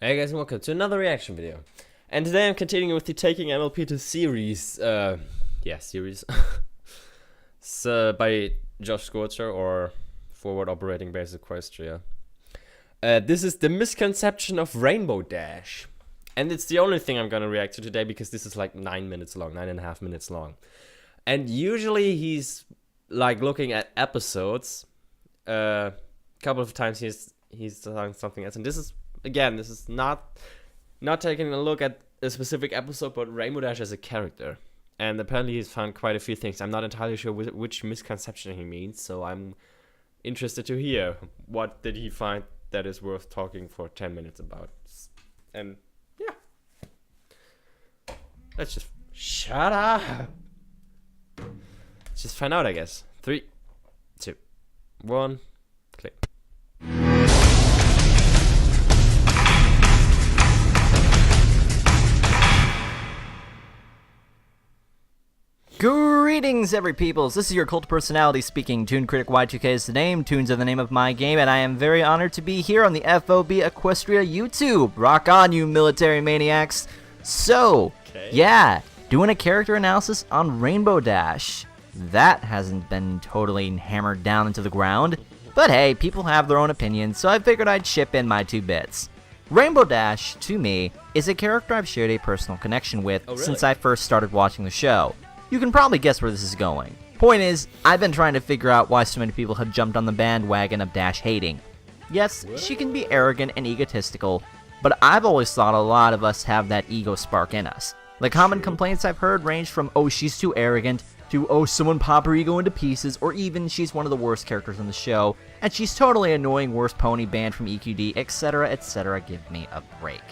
Hey guys, and welcome to another reaction video. And today I'm continuing with the Taking MLP to series, series. So, by Josh Scorcher, or Forward Operating Base Equestria. This is the Misconception of Rainbow Dash. And it's the only thing I'm gonna react to today because this is like 9 minutes long, 9.5 minutes long. And usually he's like looking at episodes. A couple of times he's done something else, and this is not taking a look at a specific episode, but Rainbow Dash as a character. And apparently he's found quite a few things. I'm not entirely sure which misconception he means, so I'm interested to hear what did he find that is worth talking for 10 minutes about. And yeah, let's just shut up. Let's just find out, I guess. 3, 2, 1, click. Greetings, every peoples. This is your cult personality speaking. Toon Critic Y2K is the name. Toons are the name of my game, and I am very honored to be here on the FOB Equestria YouTube. Rock on, you military maniacs. So, yeah, doing a character analysis on Rainbow Dash. That hasn't been totally hammered down into the ground, but hey, people have their own opinions, so I figured I'd chip in my 2 bits. Rainbow Dash, to me, is a character I've shared a personal connection with since I first started watching the show. You can probably guess where this is going. Point is, I've been trying to figure out why so many people have jumped on the bandwagon of Dash hating. Yes, she can be arrogant and egotistical, but I've always thought a lot of us have that ego spark in us. The common complaints I've heard range from, oh, she's too arrogant, to, oh, someone pop her ego into pieces, or even she's one of the worst characters in the show, and she's totally annoying, worst pony banned from EQD, etc, etc, give me a break.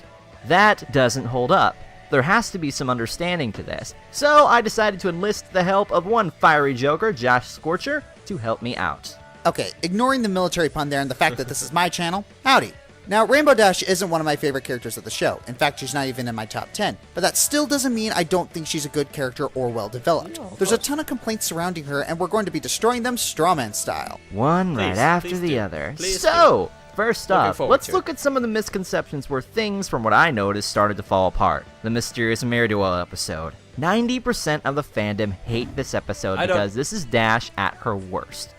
That doesn't hold up. There has to be some understanding to this, so I decided to enlist the help of one fiery joker, Josh Scorcher, to help me out. Okay, ignoring the military pun there and the fact that this is my channel, howdy. Now, Rainbow Dash isn't one of my favorite characters of the show. In fact, she's not even in my top 10. But that still doesn't mean I don't think she's a good character or well developed. There's a ton of complaints surrounding her, and we're going to be destroying them strawman style. One right after the other. So, first up, let's look at some of the misconceptions where things, from what I noticed, started to fall apart. The mysterious Mirror episode. 90% of the fandom hate this episode because this is Dash at her worst.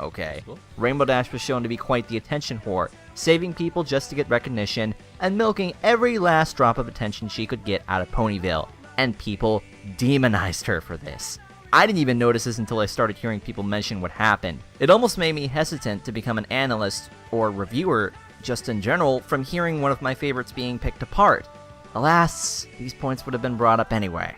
Okay. Rainbow Dash was shown to be quite the attention whore, saving people just to get recognition, and milking every last drop of attention she could get out of Ponyville. And people demonized her for this. I didn't even notice this until I started hearing people mention what happened. It almost made me hesitant to become an analyst or reviewer, just in general, from hearing one of my favorites being picked apart. Alas, these points would have been brought up anyway.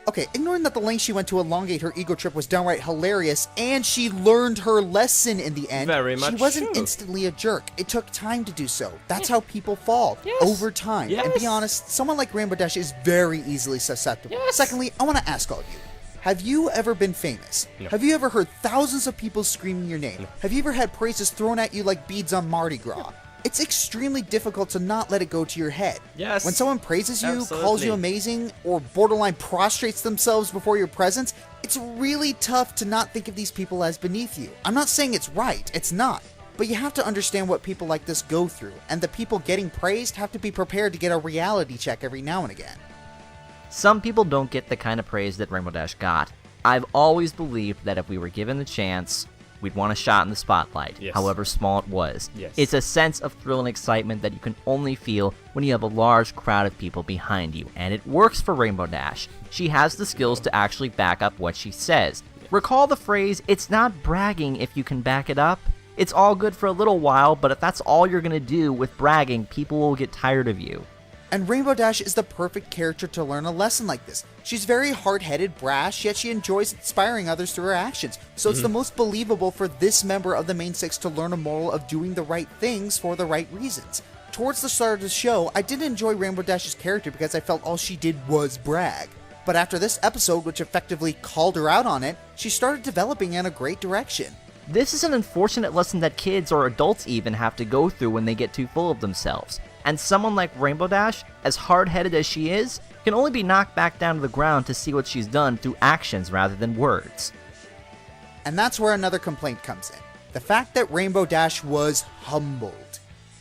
Okay, ignoring that the length she went to elongate her ego trip was downright hilarious, and she learned her lesson in the end, she wasn't instantly a jerk. It took time to do so. That's how people fall, over time. And be honest, someone like Rainbow Dash is very easily susceptible. Secondly, I want to ask all of you. Have you ever been famous? No. Have you ever heard thousands of people screaming your name? Have you ever had praises thrown at you like beads on Mardi Gras? It's extremely difficult to not let it go to your head. When someone praises you, calls you amazing, or borderline prostrates themselves before your presence, it's really tough to not think of these people as beneath you. I'm not saying it's right, it's not. But you have to understand what people like this go through, and the people getting praised have to be prepared to get a reality check every now and again. Some people don't get the kind of praise that Rainbow Dash got. I've always believed that if we were given the chance, we'd want a shot in the spotlight, however small it was. It's a sense of thrill and excitement that you can only feel when you have a large crowd of people behind you, and it works for Rainbow Dash. She has the skills to actually back up what she says. Recall the phrase, it's not bragging if you can back it up. It's all good for a little while, but if that's all you're gonna do with bragging, people will get tired of you. And Rainbow Dash is the perfect character to learn a lesson like this. She's very hard-headed, brash, yet she enjoys inspiring others through her actions. So it's the most believable for this member of the main 6 to learn a moral of doing the right things for the right reasons. Towards the start of the show, I didn't enjoy Rainbow Dash's character because I felt all she did was brag. But after this episode, which effectively called her out on it, she started developing in a great direction. This is an unfortunate lesson that kids or adults even have to go through when they get too full of themselves. And someone like Rainbow Dash, as hard-headed as she is, can only be knocked back down to the ground to see what she's done through actions rather than words. And that's where another complaint comes in. The fact that Rainbow Dash was humbled.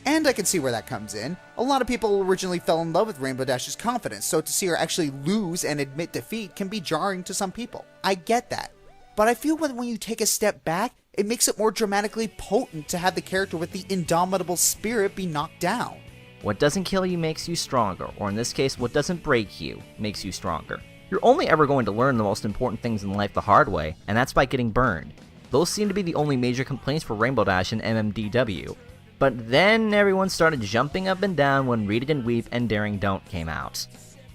And I can see where that comes in. A lot of people originally fell in love with Rainbow Dash's confidence, so to see her actually lose and admit defeat can be jarring to some people. I get that. But I feel when you take a step back, it makes it more dramatically potent to have the character with the indomitable spirit be knocked down. What doesn't kill you makes you stronger, or in this case, what doesn't break you makes you stronger. You're only ever going to learn the most important things in life the hard way, and that's by getting burned. Those seem to be the only major complaints for Rainbow Dash and MMDW. But then everyone started jumping up and down when Read It and Weep and Daring Don't came out.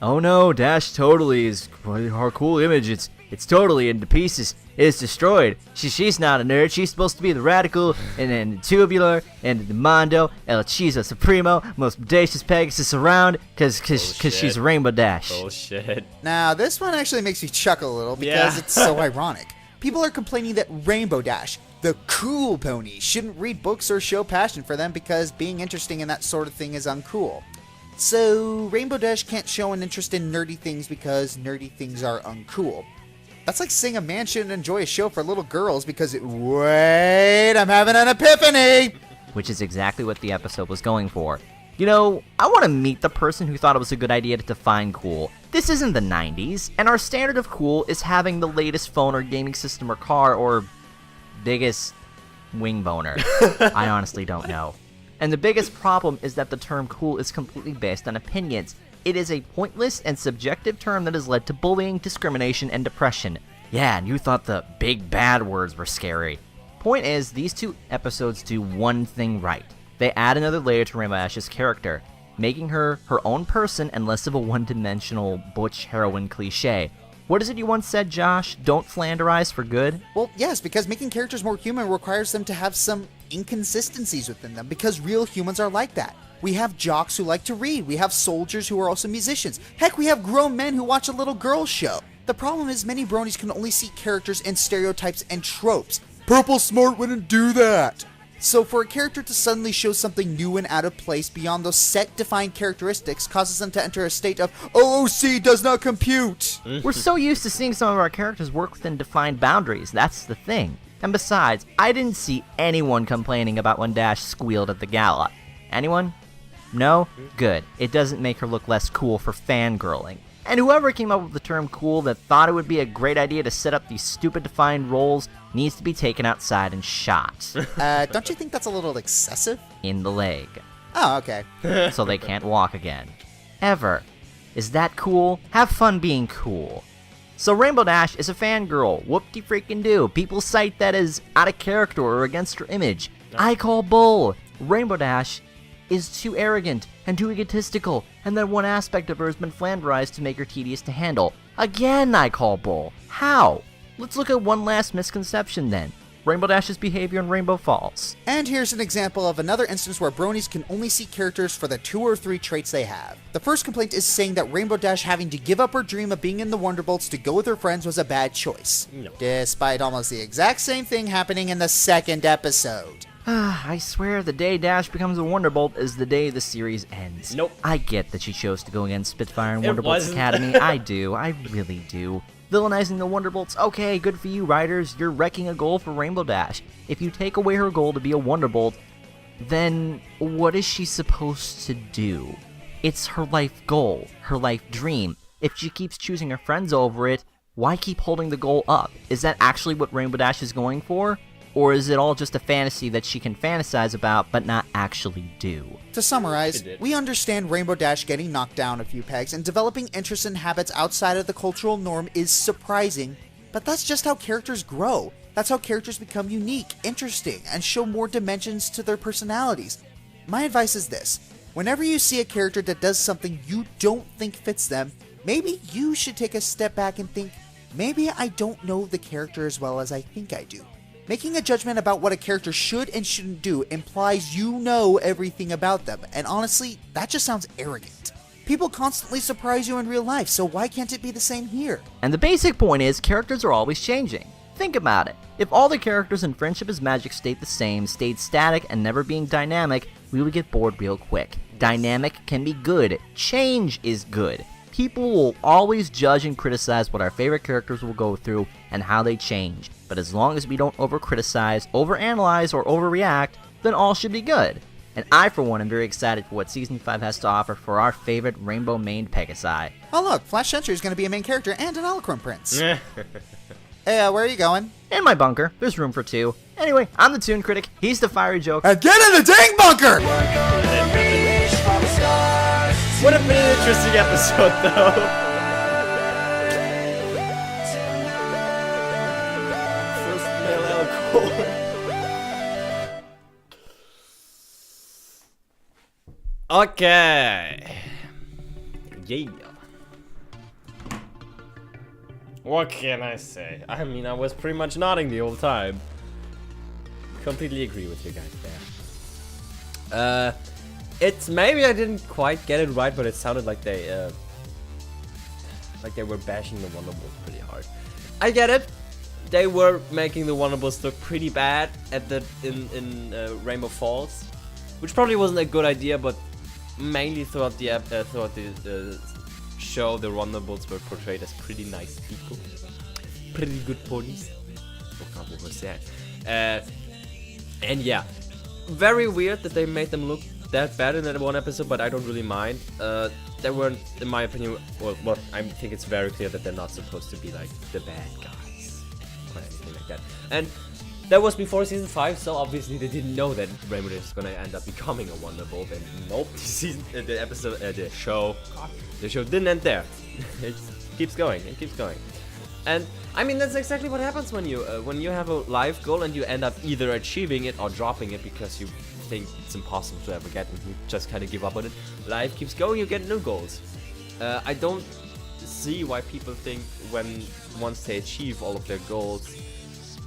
Oh no, Dash totally is her cool image, it's totally into pieces, it's destroyed. She's not a nerd, she's supposed to be the radical, and then the tubular, and the mondo, El Chizo Supremo, most audacious Pegasus around, cause she's Rainbow Dash. Bullshit. Now, this one actually makes me chuckle a little because it's so ironic. People are complaining that Rainbow Dash, the cool pony, shouldn't read books or show passion for them because being interesting in that sort of thing is uncool. So, Rainbow Dash can't show an interest in nerdy things because nerdy things are uncool. That's like saying a man shouldn't enjoy a show for little girls because wait, I'm having an epiphany! Which is exactly what the episode was going for. You know, I want to meet the person who thought it was a good idea to define cool. This isn't the 90s, and our standard of cool is having the latest phone or gaming system or car or biggest wing boner. I honestly don't know. And the biggest problem is that the term cool is completely based on opinions. It is a pointless and subjective term that has led to bullying, discrimination, and depression. Yeah, and you thought the big bad words were scary. Point is, these two episodes do one thing right. They add another layer to Rainbow Dash's character, making her her own person and less of a one-dimensional butch heroine cliche. What is it you once said, Josh? Don't Flanderize for good? Well, yes, because making characters more human requires them to have some inconsistencies within them, because real humans are like that. We have jocks who like to read, we have soldiers who are also musicians, heck, we have grown men who watch a little girl show. The problem is many bronies can only see characters in stereotypes and tropes. Purple Smart wouldn't do that! So for a character to suddenly show something new and out of place beyond those set-defined characteristics causes them to enter a state of OOC does not compute! We're so used to seeing some of our characters work within defined boundaries, that's the thing. And besides, I didn't see anyone complaining about when Dash squealed at the gala. Anyone? No? Good. It doesn't make her look less cool for fangirling. And whoever came up with the term cool that thought it would be a great idea to set up these stupid defined roles needs to be taken outside and shot. Don't you think that's a little excessive? In the leg. Oh, okay. So they can't walk again. Ever. Is that cool? Have fun being cool. So Rainbow Dash is a fangirl. Whoop-de-freaking-do. People cite that as out of character or against her image. I call bull. Rainbow Dash is too arrogant and too egotistical, and then one aspect of her has been flanderized to make her tedious to handle. Again, I call bull. How? Let's look at one last misconception then. Rainbow Dash's behavior in Rainbow Falls. And here's an example of another instance where bronies can only see characters for the 2 or 3 traits they have. The first complaint is saying that Rainbow Dash having to give up her dream of being in the Wonderbolts to go with her friends was a bad choice. No. Despite almost the exact same thing happening in the second episode. I swear the day Dash becomes a Wonderbolt is the day the series ends. Nope. I get that she chose to go against Spitfire and It Wonderbolts wasn't. Academy. I do. I really do. Villainizing the Wonderbolts, okay, good for you, writers. You're wrecking a goal for Rainbow Dash. If you take away her goal to be a Wonderbolt, then what is she supposed to do? It's her life goal, her life dream. If she keeps choosing her friends over it, why keep holding the goal up? Is that actually what Rainbow Dash is going for? Or is it all just a fantasy that she can fantasize about but not actually do? To summarize, we understand Rainbow Dash getting knocked down a few pegs and developing interests and habits outside of the cultural norm is surprising, but that's just how characters grow. That's how characters become unique, interesting, and show more dimensions to their personalities. My advice is this: whenever you see a character that does something you don't think fits them, maybe you should take a step back and think, maybe I don't know the character as well as I think I do. Making a judgment about what a character should and shouldn't do implies you know everything about them, and honestly, that just sounds arrogant. People constantly surprise you in real life, so why can't it be the same here? And the basic point is, characters are always changing. Think about it. If all the characters in Friendship is Magic stayed the same, stayed static, and never being dynamic, we would get bored real quick. Dynamic can be good. Change is good. People will always judge and criticize what our favorite characters will go through and how they change. But as long as we don't over-criticize, over-analyze, or overreact, then all should be good. and I for one am very excited for what Season 5 has to offer for our favorite rainbow-maned Pegasi. Oh look, Flash Sentry is going to be a main character and an Holochrome Prince. Hey, where are you going? In my bunker, there's room for 2. Anyway, I'm the Toon Critic, he's the Fiery Joke. Get in the dang bunker! Would have been an interesting episode though. First male alcohol. Okay. Yeah. What can I say? I mean, I was pretty much nodding the whole time. Completely agree with you guys there. It's maybe I didn't quite get it right, but it sounded like they were bashing the Wonderbolts pretty hard. I get it. They were making the Wonderbolts look pretty bad at the in Rainbow Falls, which probably wasn't a good idea, but mainly throughout the show, the Wonderbolts were portrayed as pretty nice people, pretty good ponies. Oh God, what was that? And yeah, very weird that they made them look that bad in that one episode, but I don't really mind. They weren't, in my opinion, well, I think it's very clear that they're not supposed to be like the bad guys or anything like that. And that was before Season 5, so obviously they didn't know that Rainbow Dash is gonna end up becoming a Wonderbolt, and nope, the show didn't end there. It keeps going, And I mean, that's exactly what happens when you have a life goal and you end up either achieving it or dropping it because you think it's impossible to ever get and you just kind of give up on it. Life keeps going, you get new goals. I don't see why people think once they achieve all of their goals,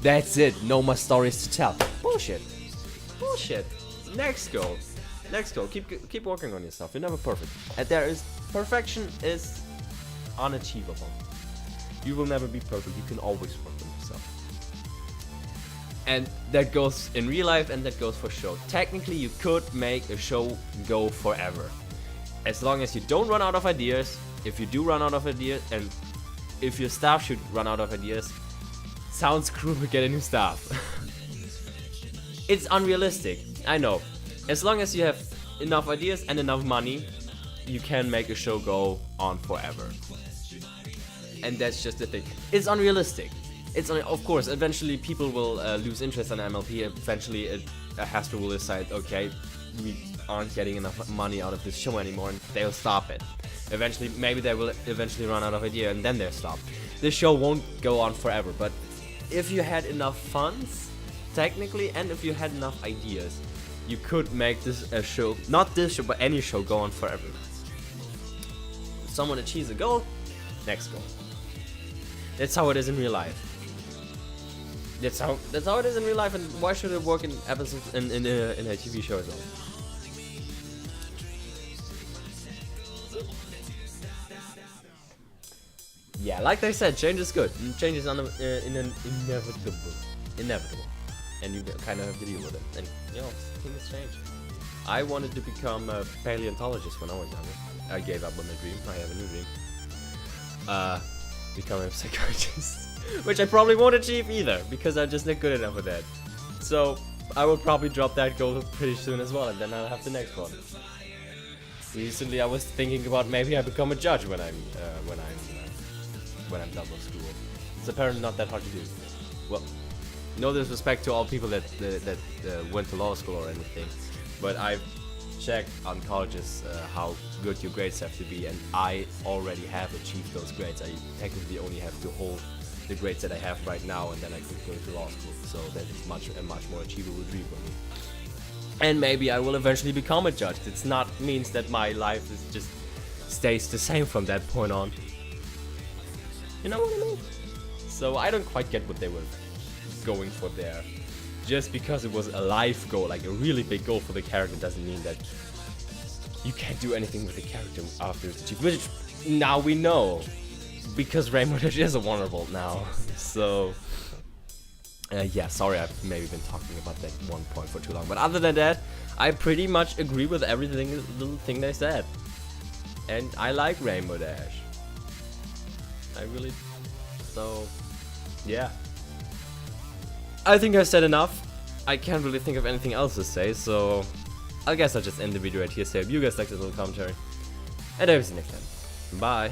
that's it, no more stories to tell. Bullshit. Next goal. Keep working on yourself. You're never perfect. And perfection is unachievable. You will never be perfect. You can always work on yourself. And that goes in real life and that goes for show. Technically, you could make a show go forever. As long as you don't run out of ideas. If you do run out of ideas, and if your staff should run out of ideas, sounds cruel to get a new staff. It's unrealistic, I know. As long as you have enough ideas and enough money, you can make a show go on forever. And that's just the thing. It's unrealistic. Of course, eventually people will lose interest in MLP. Eventually, Hasbro will decide, okay, we aren't getting enough money out of this show anymore, and they'll stop it. Eventually, maybe they will eventually run out of idea, and then they'll stop. This show won't go on forever, but if you had enough funds, technically, and if you had enough ideas, you could make this a show, not this show, but any show go on forever. If someone achieves a goal, next goal. That's how it is in real life. That's how it is in real life, and why should it work in episodes in a TV show as well? Yeah, like I said, change is good. Change is inevitable, and you kind of have to deal with it. And you know, things change. I wanted to become a paleontologist when I was younger. I gave up on my dream. I have a new dream. Becoming a psychiatrist, which I probably won't achieve either because I'm just not good enough with that. So I will probably drop that goal pretty soon as well, and then I'll have the next one. Recently, I was thinking about maybe I become a judge when I'm done with school. It's apparently not that hard to do. Well, no disrespect to all people that went to law school or anything, but I've checked on colleges how good your grades have to be, and I already have achieved those grades. I technically only have to hold the grades that I have right now, and then I could go to law school. So that is a much more achievable dream for me. And maybe I will eventually become a judge. It's not means that my life is just stays the same from that point on. You know what I mean? So I don't quite get what they were going for there. Just because it was a life goal, like a really big goal for the character, doesn't mean that you can't do anything with the character after it's achieved. Which now we know, because Rainbow Dash is a Wonderbolt now. So yeah, sorry I've maybe been talking about that one point for too long. But other than that, I pretty much agree with everything, little thing they said. And I like Rainbow Dash. I really, so yeah. I think I said enough. I can't really think of anything else to say, so I guess I'll just end the video right here. So I hope you guys liked this little commentary. And I will see you next time. Bye.